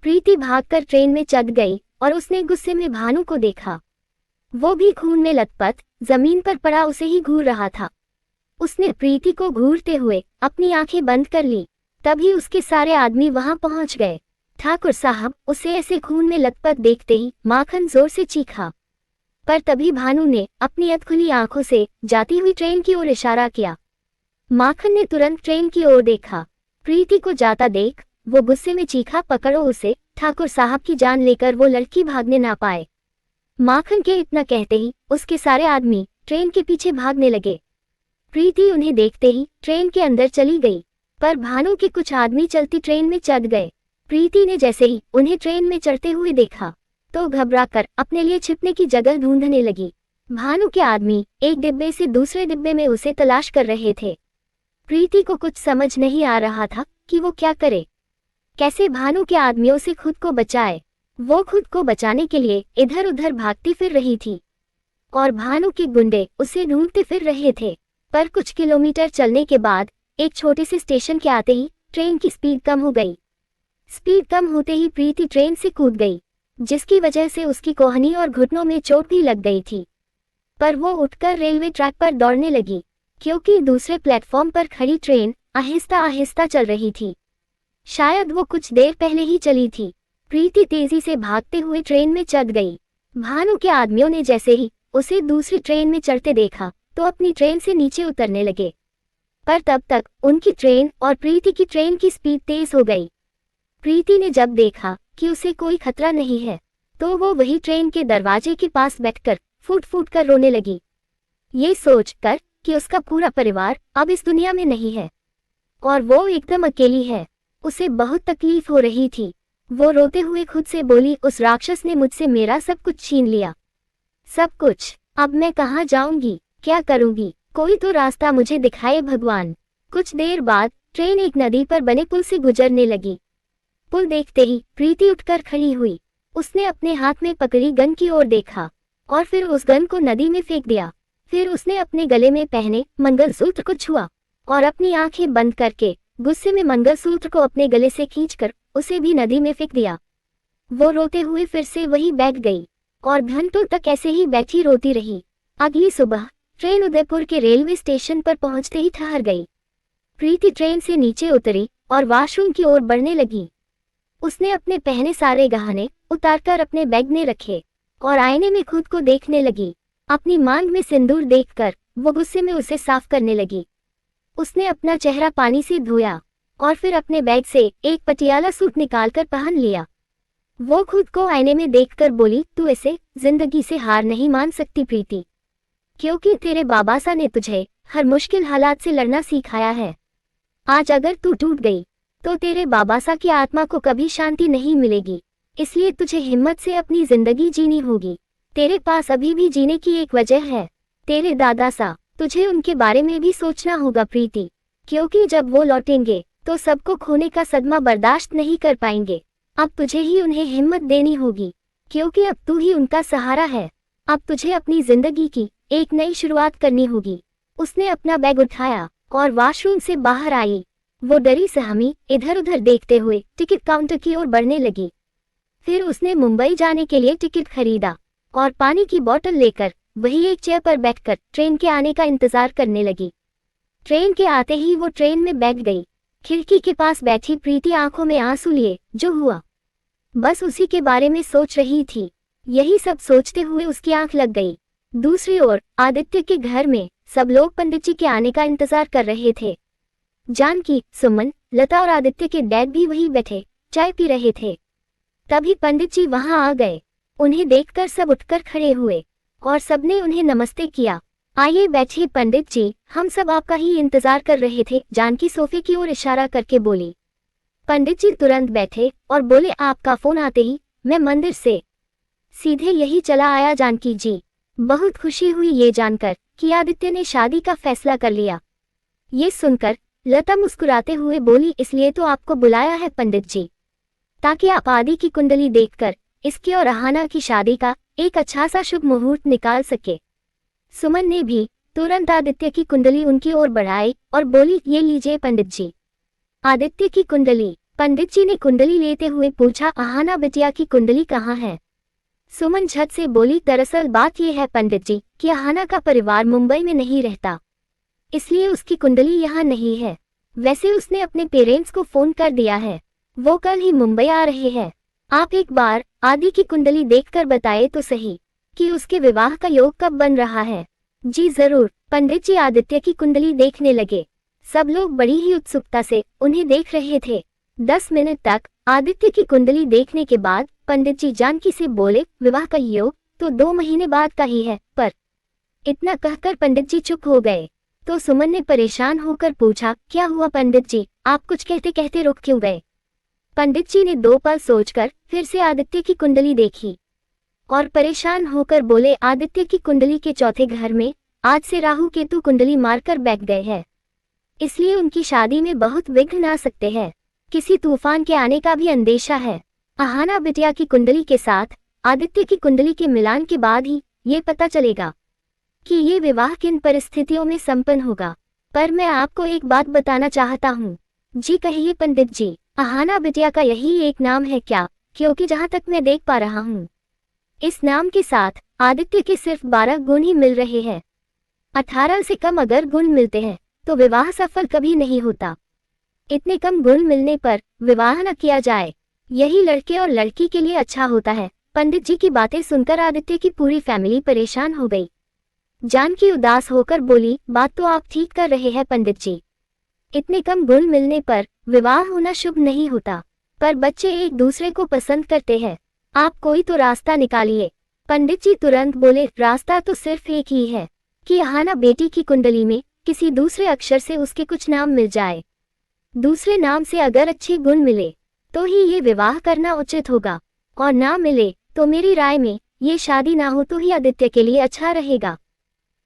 प्रीति भागकर ट्रेन में चढ़ गई और उसने गुस्से में भानु को देखा। वो भी खून में लथपथ जमीन पर पड़ा उसे ही घूर रहा था। उसने प्रीति को घूरते हुए अपनी आंखें बंद कर ली। तभी उसके सारे आदमी वहां पहुंच गए। ठाकुर साहब, उसे ऐसे खून में लथपथ देखते ही माखन जोर से चीखा। पर तभी भानु ने अपनी अधखुली आंखों से जाती हुई ट्रेन की ओर इशारा किया। माखन ने तुरंत ट्रेन की ओर देखा। प्रीति को जाता देख वो गुस्से में चीखा, पकड़ो उसे। ठाकुर साहब की जान लेकर वो लड़की भागने ना पाए। माखन के इतना कहते ही उसके सारे आदमी ट्रेन के पीछे भागने लगे। प्रीति उन्हें देखते ही ट्रेन के अंदर चली गई, पर भानु के कुछ आदमी चलती ट्रेन में चढ़ गए। प्रीति ने जैसे ही उन्हें ट्रेन में चढ़ते हुए देखा तो घबराकर अपने लिए छिपने की जगह ढूंढने लगी। भानु के आदमी एक डिब्बे से दूसरे डिब्बे में उसे तलाश कर रहे थे। प्रीति को कुछ समझ नहीं आ रहा था कि वो क्या करे, कैसे भानु के आदमियों से खुद को बचाए। वो खुद को बचाने के लिए इधर उधर भागती फिर रही थी और भानु के गुंडे उसे ढूंढते फिर रहे थे। पर कुछ किलोमीटर चलने के बाद एक छोटे से स्टेशन के आते ही ट्रेन की स्पीड कम हो गई। स्पीड कम होते ही प्रीति ट्रेन से कूद गई, जिसकी वजह से उसकी कोहनी और घुटनों में चोट भी लग गई थी। पर वो उठकर रेलवे ट्रैक पर दौड़ने लगी, क्योंकि दूसरे प्लेटफॉर्म पर खड़ी ट्रेन आहिस्ता आहिस्ता चल रही थी। शायद वो कुछ देर पहले ही चली थी। प्रीति तेजी से भागते हुए ट्रेन में चढ़ गई। भानु के आदमियों ने जैसे ही उसे दूसरी ट्रेन में चढ़ते देखा तो अपनी ट्रेन से नीचे उतरने लगे। पर तब तक उनकी ट्रेन और प्रीति की ट्रेन की स्पीड तेज हो गई। प्रीति ने जब देखा कि उसे कोई खतरा नहीं है तो वो वही ट्रेन के दरवाजे के पास बैठकर फूट फूट कर रोने लगी, ये सोचकर कि उसका पूरा परिवार अब इस दुनिया में नहीं है और वो एकदम अकेली है। उसे बहुत तकलीफ हो रही थी। वो रोते हुए खुद से बोली, उस राक्षस ने मुझसे मेरा सब कुछ छीन लिया, सब कुछ। अब मैं कहाँ जाऊंगी, क्या करूंगी? कोई तो रास्ता मुझे दिखाए भगवान। कुछ देर बाद ट्रेन एक नदी पर बने पुल से गुजरने लगी। पुल देखते ही प्रीति उठकर खड़ी हुई। उसने अपने हाथ में पकड़ी गन की ओर देखा और फिर उस गन को नदी में फेंक दिया। फिर उसने अपने गले में पहने मंगलसूत्र को छुआ और अपनी आंखें बंद करके गुस्से में मंगलसूत्र को अपने गले से खींचकर उसे भी नदी में फेंक दिया। वो रोते हुए फिर से वहीं बैठ गई और घंटों तक ऐसे ही बैठी रोती रही। अगली सुबह ट्रेन उदयपुर के रेलवे स्टेशन पर पहुंचते ही ठहर गई। प्रीति ट्रेन से नीचे उतरी और वॉशरूम की ओर बढ़ने लगी। उसने अपने पहने सारे गहने उतारकर अपने बैग में रखे और आईने में खुद को देखने लगी। अपनी मांग में सिंदूर देखकर वो गुस्से में उसे साफ करने लगी। उसने अपना चेहरा पानी से धोया और फिर अपने बैग से एक पटियाला सूट निकालकर पहन लिया। वो खुद को आईने में देखकर बोली, तू ऐसे जिंदगी से हार नहीं मान सकती प्रीति, क्योंकि तेरे बाबासा ने तुझे हर मुश्किल हालात से लड़ना सिखाया है। आज अगर तू टूट गई तो तेरे बाबासा की आत्मा को कभी शांति नहीं मिलेगी। इसलिए तुझे हिम्मत से अपनी जिंदगी जीनी होगी। तेरे पास अभी भी जीने की एक वजह है, तेरे दादा सा। तुझे उनके बारे में भी सोचना होगा प्रीति, क्योंकि जब वो लौटेंगे तो सबको खोने का सदमा बर्दाश्त नहीं कर पाएंगे। अब तुझे ही उन्हें हिम्मत देनी होगी, क्योंकि अब तू ही उनका सहारा है। अब तुझे अपनी जिंदगी की एक नई शुरुआत करनी होगी। उसने अपना बैग उठाया और वॉशरूम से बाहर आई। वो डरी सहमी इधर उधर देखते हुए टिकट काउंटर की ओर बढ़ने लगी। फिर उसने मुंबई जाने के लिए टिकट खरीदा और पानी की बोतल लेकर वही एक चेयर पर बैठकर ट्रेन के आने का इंतजार करने लगी। ट्रेन के आते ही वो ट्रेन में बैठ गई। खिड़की के पास बैठी प्रीति आंखों में आंसू लिए जो हुआ बस उसी के बारे में सोच रही थी। यही सब सोचते हुए उसकी आंख लग गई। दूसरी ओर आदित्य के घर में सब लोग पंडित जी के आने का इंतजार कर रहे थे। जानकी, सुमन, लता और आदित्य के डैड भी वहीं बैठे चाय पी रहे थे। तभी पंडित जी वहां आ गए। उन्हें देखकर सब उठकर खड़े हुए और सबने उन्हें नमस्ते किया। आइए बैठिए पंडित जी, हम सब आपका ही इंतजार कर रहे थे, जानकी सोफे की ओर इशारा करके बोली। पंडित जी तुरंत बैठे और बोले, आपका फोन आते ही मैं मंदिर से सीधे यही चला आया जानकी जी। बहुत खुशी हुई ये जानकर कि आदित्य ने शादी का फैसला कर लिया। ये सुनकर लता मुस्कुराते हुए बोली, इसलिए तो आपको बुलाया है पंडित जी, ताकि आप आदि की कुंडली देखकर इसकी और अहाना की शादी का एक अच्छा सा शुभ मुहूर्त निकाल सके। सुमन ने भी तुरंत आदित्य की कुंडली उनकी ओर बढ़ाई और बोली, ये लीजिए पंडित जी, आदित्य की कुंडली। पंडित जी ने कुंडली लेते हुए पूछा, अहाना बिटिया की कुंडली कहाँ है? सुमन झट से बोली, दरअसल बात यह है पंडित जी कि अहाना का परिवार मुंबई में नहीं रहता, इसलिए उसकी कुंडली यहाँ नहीं है। वैसे उसने अपने पेरेंट्स को फोन कर दिया है, वो कल ही मुंबई आ रहे हैं। आप एक बार आदि की कुंडली देखकर बताए तो सही कि उसके विवाह का योग कब बन रहा है। जी जरूर। पंडित जी आदित्य की कुंडली देखने लगे। सब लोग बड़ी ही उत्सुकता से उन्हें देख रहे थे। 10 मिनट तक आदित्य की कुंडली देखने के बाद पंडित जी जानकी से बोले, विवाह का योग तो 2 महीने बाद का ही है। पर इतना कहकर पंडित जी चुप हो गए। तो सुमन ने परेशान होकर पूछा, क्या हुआ पंडित जी, आप कुछ कहते कहते रुक क्यों गए? पंडित जी ने 2 पल सोचकर फिर से आदित्य की कुंडली देखी और परेशान होकर बोले, आदित्य की कुंडली के चौथे घर में आज से राहु केतु कुंडली मारकर बैठ गए हैं, इसलिए उनकी शादी में बहुत विघ्न आ सकते हैं। किसी तूफान के आने का भी अंदेशा है। अहाना बिटिया की कुंडली के साथ आदित्य की कुंडली के मिलान के बाद ही ये पता चलेगा कि ये विवाह किन परिस्थितियों में संपन्न होगा। पर मैं आपको एक बात बताना चाहता हूँ। जी कहिए पंडित जी। अहाना बिटिया का यही एक नाम है क्या? क्योंकि जहाँ तक मैं देख पा रहा हूँ इस नाम के साथ आदित्य के सिर्फ 12 गुण ही मिल रहे हैं। 18 से कम अगर गुण मिलते हैं तो विवाह सफल कभी नहीं होता। इतने कम गुण मिलने पर विवाह न किया जाए, यही लड़के और लड़की के लिए अच्छा होता है। पंडित जी की बातें सुनकर आदित्य की पूरी फैमिली परेशान हो गई। जानकी उदास होकर बोली, बात तो आप ठीक कर रहे हैं पंडित जी, इतने कम गुण मिलने पर विवाह होना शुभ नहीं होता। पर बच्चे एक दूसरे को पसंद करते हैं, आप कोई तो रास्ता निकालिए। पंडित जी तुरंत बोले, रास्ता तो सिर्फ एक ही है कि अहाना बेटी की कुंडली में किसी दूसरे अक्षर से उसके कुछ नाम मिल जाए। दूसरे नाम से अगर अच्छे गुण मिले तो ही ये विवाह करना उचित होगा, और ना मिले तो मेरी राय में ये शादी ना हो तो ही आदित्य के लिए अच्छा रहेगा।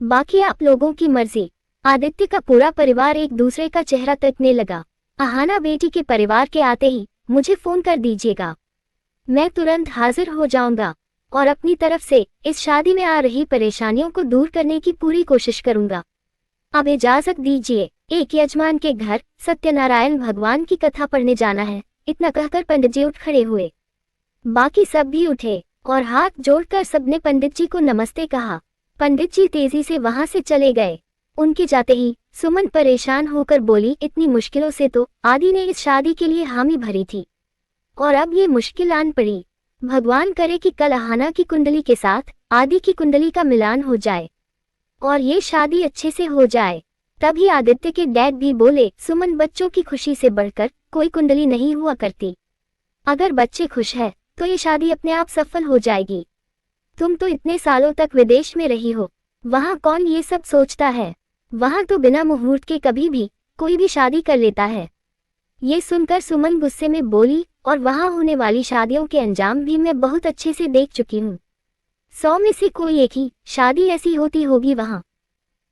बाकी आप लोगों की मर्जी। आदित्य का पूरा परिवार एक दूसरे का चेहरा तकने लगा। अहाना बेटी के परिवार के आते ही मुझे फोन कर दीजिएगा, मैं तुरंत हाजिर हो जाऊंगा और अपनी तरफ से इस शादी में आ रही परेशानियों को दूर करने की पूरी कोशिश करूंगा। अब इजाजत दीजिए, एक यजमान के घर सत्यनारायण भगवान की कथा पढ़ने जाना है। इतना कहकर पंडित जी उठ खड़े हुए। बाकी सब भी उठे और हाथ जोड़कर सबने पंडित जी को नमस्ते कहा। पंडित जी तेजी से वहां से चले गए। उनके जाते ही सुमन परेशान होकर बोली, इतनी मुश्किलों से तो आदि ने इस शादी के लिए हामी भरी थी और अब ये मुश्किल आन पड़ी। भगवान करे कि कल अहाना की कुंडली के साथ आदि की कुंडली का मिलान हो जाए और ये शादी अच्छे से हो जाए। तभी आदित्य के डैड भी बोले, सुमन बच्चों की खुशी से बढ़कर कोई कुंडली नहीं हुआ करती। अगर बच्चे खुश हैं तो ये शादी अपने आप सफल हो जाएगी। तुम तो इतने सालों तक विदेश में रही हो, वहाँ कौन ये सब सोचता है? वहाँ तो बिना मुहूर्त के कभी भी कोई भी शादी कर लेता है। ये सुनकर सुमन गुस्से में बोली, और वहाँ होने वाली शादियों के अंजाम भी मैं बहुत अच्छे से देख चुकी हूँ। 100 में से कोई एक ही शादी ऐसी होती होगी वहाँ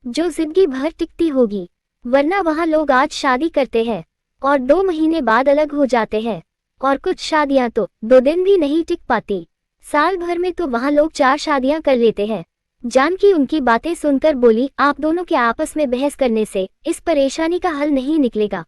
जो जिंदगी भर टिकती होगी, वरना वहाँ लोग आज शादी करते हैं और 2 महीने बाद अलग हो जाते हैं, और कुछ शादियां तो 2 दिन भी नहीं टिक पाती। साल भर में तो वहाँ लोग 4 शादियां कर लेते हैं। जानकी उनकी बातें सुनकर बोली, आप दोनों के आपस में बहस करने से इस परेशानी का हल नहीं निकलेगा।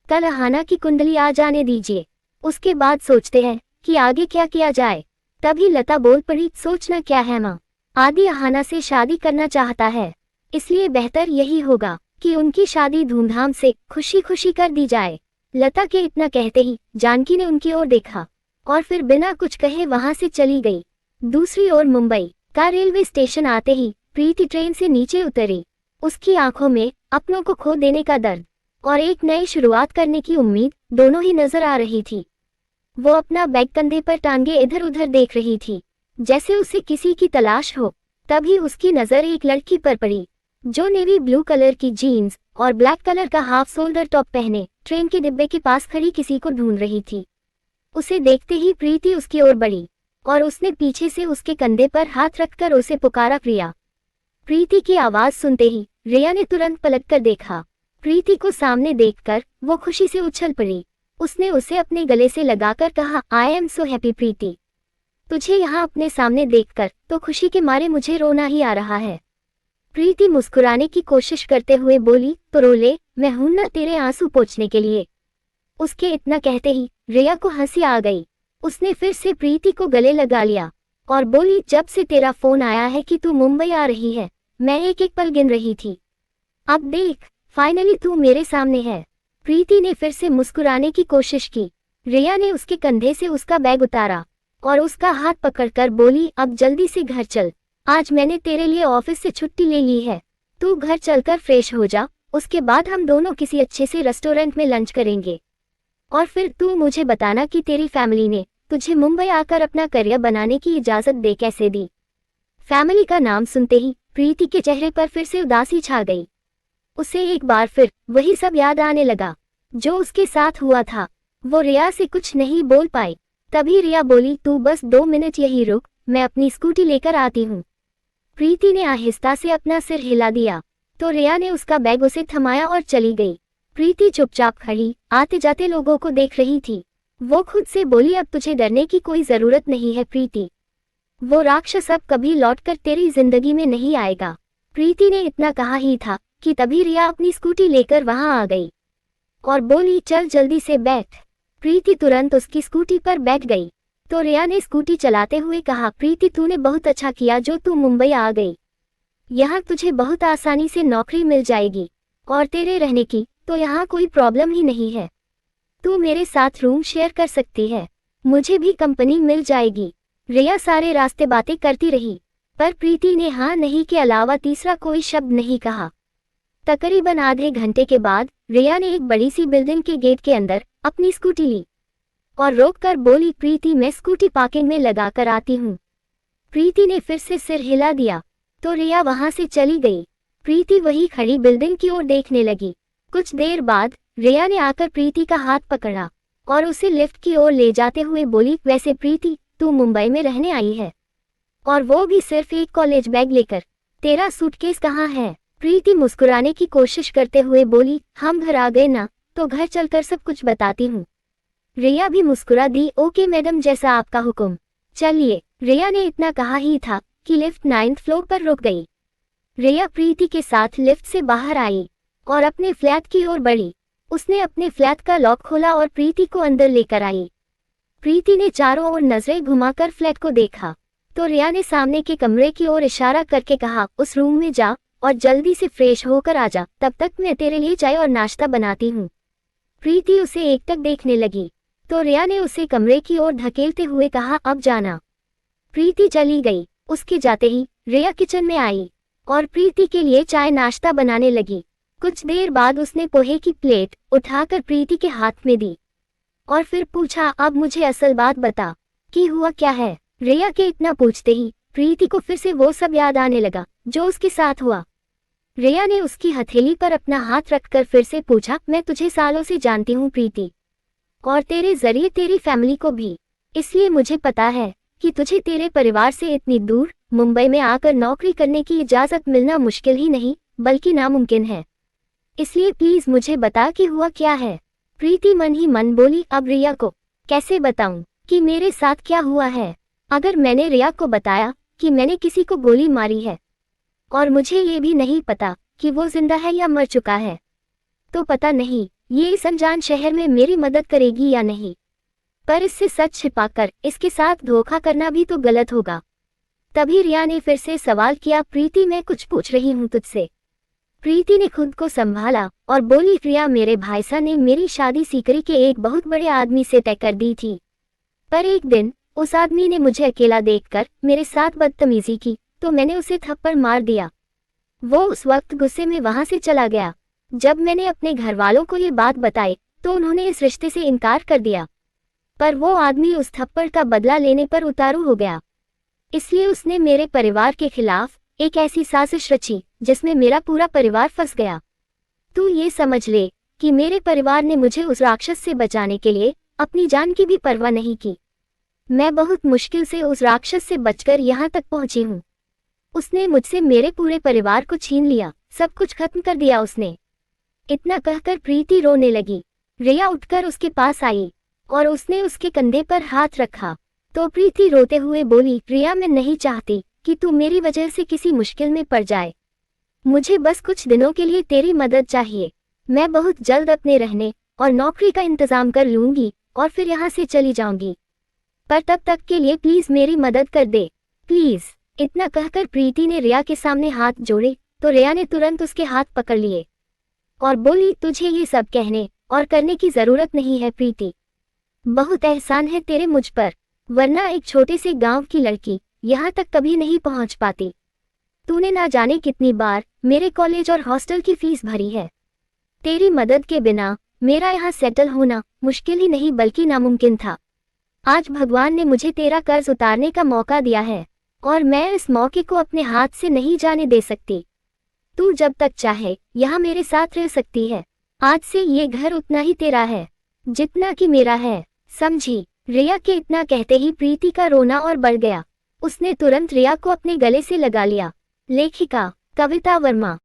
कल अहाना की कुंडली आ जाने दीजिए, उसके बाद सोचते हैं कि आगे क्या किया जाए। तभी लता बोल पड़ी, सोचना क्या है माँ, आदि अहाना से शादी करना चाहता है, इसलिए बेहतर यही होगा कि उनकी शादी धूमधाम से खुशी खुशी कर दी जाए। लता के इतना कहते ही जानकी ने उनकी ओर देखा और फिर बिना कुछ कहे वहां से चली गई। दूसरी ओर मुंबई का रेलवे स्टेशन आते ही प्रीति ट्रेन से नीचे उतरी। उसकी आंखों में अपनों को खो देने का दर्द और एक नई शुरुआत करने की उम्मीद दोनों ही नजर आ रही थी। वो अपना बैग कंधे पर टांगे इधर उधर देख रही थी, जैसे उसे किसी की तलाश हो। तभी उसकी नजर एक लड़की पर पड़ी जो नेवी ब्लू कलर की जीन्स और ब्लैक कलर का हाफ शोल्डर टॉप पहने ट्रेन के डिब्बे के पास खड़ी किसी को ढूंढ रही थी। उसे देखते ही प्रीति उसकी ओर बढ़ी और उसने पीछे से उसके कंधे पर हाथ रखकर उसे पुकारा, प्रिया। प्रीति की आवाज सुनते ही रिया ने तुरंत पलटकर देखा। प्रीति को सामने देखकर वो खुशी से उछल पड़ी। उसने उसे अपने गले से लगाकर कहा, आई एम सो हैप्पी प्रीति, तुझे यहाँ अपने सामने देखकर तो खुशी के मारे मुझे रोना ही आ रहा है। प्रीति मुस्कुराने की कोशिश करते हुए बोली, तो रो ले, मैं हूं ना तेरे आंसू पोंछने के लिए। उसके इतना कहते ही रिया को हंसी आ गई। उसने फिर से प्रीति को गले लगा लिया और बोली, जब से तेरा फोन आया है कि तू मुंबई आ रही है, मैं एक एक पल गिन रही थी। अब देख, फाइनली तू मेरे सामने है। प्रीति ने फिर से मुस्कुराने की कोशिश की। रिया ने उसके कंधे से उसका बैग उतारा और उसका हाथ पकड़कर बोली, अब जल्दी से घर चल, आज मैंने तेरे लिए ऑफिस से छुट्टी ले ली है। तू घर चलकर फ्रेश हो जा, उसके बाद हम दोनों किसी अच्छे से रेस्टोरेंट में लंच करेंगे और फिर तू मुझे बताना कि तेरी फैमिली ने तुझे मुंबई आकर अपना करियर बनाने की इजाजत दे कैसे दी। फैमिली का नाम सुनते ही प्रीति के चेहरे पर फिर से उदासी छा गई। उसे एक बार फिर वही सब याद आने लगा जो उसके साथ हुआ था। वो रिया से कुछ नहीं बोल पाई। तभी रिया बोली, तू बस 2 मिनट यही रुक, मैं अपनी स्कूटी लेकर आती हूँ। प्रीति ने आहिस्ता से अपना सिर हिला दिया तो रिया ने उसका बैग उसे थमाया और चली गई। प्रीति चुपचाप खड़ी आते जाते लोगों को देख रही थी। वो खुद से बोली, अब तुझे डरने की कोई जरूरत नहीं है प्रीति, वो राक्षस अब कभी लौटकर तेरी जिंदगी में नहीं आएगा। प्रीति ने इतना कहा ही था कि तभी रिया अपनी स्कूटी लेकर वहां आ गई और बोली, चल जल्दी से बैठ। प्रीति तुरंत उसकी स्कूटी पर बैठ गई तो रिया ने स्कूटी चलाते हुए कहा, प्रीति तूने बहुत अच्छा किया जो तू मुंबई आ गई। यहाँ तुझे बहुत आसानी से नौकरी मिल जाएगी और तेरे रहने की तो यहाँ कोई प्रॉब्लम ही नहीं है। तू मेरे साथ रूम शेयर कर सकती है, मुझे भी कंपनी मिल जाएगी। रिया सारे रास्ते बातें करती रही पर प्रीति ने हाँ नहीं के अलावा तीसरा कोई शब्द नहीं कहा। तकरीबन आधे घंटे के बाद रिया ने एक बड़ी सी बिल्डिंग के गेट के अंदर अपनी स्कूटी ली और रोककर बोली, प्रीति मैं स्कूटी पार्किंग में लगा कर आती हूँ। प्रीति ने फिर से सिर हिला दिया तो रिया वहां से चली गई। प्रीति वही खड़ी बिल्डिंग की ओर देखने लगी। कुछ देर बाद रिया ने आकर प्रीति का हाथ पकड़ा और उसे लिफ्ट की ओर ले जाते हुए बोली, वैसे प्रीति तू मुंबई में रहने आई है और वो भी सिर्फ एक कॉलेज बैग लेकर, तेरा सूटकेस कहाँ है? प्रीति मुस्कुराने की कोशिश करते हुए बोली, हम घर आ गए ना, तो घर चलकर सब कुछ बताती हूँ। रिया भी मुस्कुरा दी, ओके मैडम, जैसा आपका हुक्म। चलिए। रिया ने इतना कहा ही था कि लिफ्ट 9th फ्लोर पर रुक गई। रिया प्रीति के साथ लिफ्ट से बाहर आई और अपने फ्लैट की ओर बढ़ी। उसने अपने फ्लैट का लॉक खोला और प्रीति को अंदर लेकर आई। प्रीति ने चारों ओर नजरें घुमाकर फ्लैट को देखा तो रिया ने सामने के कमरे की ओर इशारा करके कहा, उस रूम में जा और जल्दी से फ्रेश होकर आ जा, तब तक मैं तेरे लिए चाय और नाश्ता बनाती हूँ। प्रीति उसे एकटक देखने लगी तो रिया ने उसे कमरे की ओर धकेलते हुए कहा, अब जाना। प्रीति चली गई। उसके जाते ही रिया किचन में आई और प्रीति के लिए चाय नाश्ता बनाने लगी। कुछ देर बाद उसने पोहे की प्लेट उठाकर प्रीति के हाथ में दी और फिर पूछा, अब मुझे असल बात बता कि हुआ क्या है। रिया के इतना पूछते ही प्रीति को फिर से वो सब याद आने लगा जो उसके साथ हुआ। रिया ने उसकी हथेली पर अपना हाथ रखकर फिर से पूछा, मैं तुझे सालों से जानती हूँ प्रीति, और तेरे जरिए तेरी फैमिली को भी, इसलिए मुझे पता है कि तुझे तेरे परिवार से इतनी दूर मुंबई में आकर नौकरी करने की इजाजत मिलना मुश्किल ही नहीं बल्कि नामुमकिन है। इसलिए प्लीज मुझे बता कि हुआ क्या है। प्रीति मन ही मन बोली, अब रिया को कैसे बताऊं कि मेरे साथ क्या हुआ है? अगर मैंने रिया को बताया कि मैंने किसी को गोली मारी है और मुझे ये भी नहीं पता कि वो जिंदा है या मर चुका है, तो पता नहीं ये इस अनजान शहर में मेरी मदद करेगी या नहीं। पर इससे सच छिपाकर इसके साथ धोखा करना भी तो गलत होगा। तभी रिया ने फिर से सवाल किया, प्रीति मैं कुछ पूछ रही हूँ तुझसे। प्रीति ने खुद को संभाला और बोली, रिया मेरे भाईसा ने मेरी शादी सीकरी के एक बहुत बड़े आदमी से तय कर दी थी, पर एक दिन उस आदमी ने मुझे अकेला देखकर मेरे साथ बदतमीजी की तो मैंने उसे थप्पड़ मार दिया। वो उस वक्त गुस्से में वहां से चला गया। जब मैंने अपने घर वालों को ये बात बताई तो उन्होंने इस रिश्ते से इनकार कर दिया, पर वो आदमी उस थप्पड़ का बदला लेने पर उतारू हो गया। इसलिए उसने मेरे परिवार के खिलाफ एक ऐसी साजिश रची जिसमें मेरा पूरा परिवार फंस गया। तू ये समझ ले कि मेरे परिवार ने मुझे उस राक्षस से बचाने के लिए अपनी जान की भी परवाह नहीं की। मैं बहुत मुश्किल से उस राक्षस से बचकर यहाँ तक पहुंची हूँ। उसने मुझसे मेरे पूरे परिवार को छीन लिया, सब कुछ खत्म कर दिया उसने। इतना कहकर प्रीति रोने लगी। रिया उठकर उसके पास आई और उसने उसके कंधे पर हाथ रखा तो प्रीति रोते हुए बोली, रिया मैं नहीं चाहती कि तू मेरी वजह से किसी मुश्किल में पड़ जाए। मुझे बस कुछ दिनों के लिए तेरी मदद चाहिए। मैं बहुत जल्द अपने रहने और नौकरी का इंतजाम कर लूंगी और फिर यहाँ से चली जाऊंगी। पर तब तक के लिए प्लीज मेरी मदद कर दे, प्लीज। इतना कहकर प्रीति ने रिया के सामने हाथ जोड़े तो रिया ने तुरंत उसके हाथ पकड़ लिए और बोली, तुझे ये सब कहने और करने की जरूरत नहीं है प्रीति। बहुत एहसान है तेरे मुझ पर, वरना एक छोटे से गांव की लड़की यहाँ तक कभी नहीं पहुँच पाती। तूने ना जाने कितनी बार मेरे कॉलेज और हॉस्टल की फीस भरी है। तेरी मदद के बिना मेरा यहाँ सेटल होना मुश्किल ही नहीं बल्कि नामुमकिन था। आज भगवान ने मुझे तेरा कर्ज उतारने का मौका दिया है और मैं इस मौके को अपने हाथ से नहीं जाने दे सकती। तू जब तक चाहे यहाँ मेरे साथ रह सकती है। आज से ये घर उतना ही तेरा है जितना कि मेरा है, समझी? रिया के इतना कहते ही प्रीति का रोना और बढ़ गया। उसने तुरंत रिया को अपने गले से लगा लिया। लेखिका कविता वर्मा।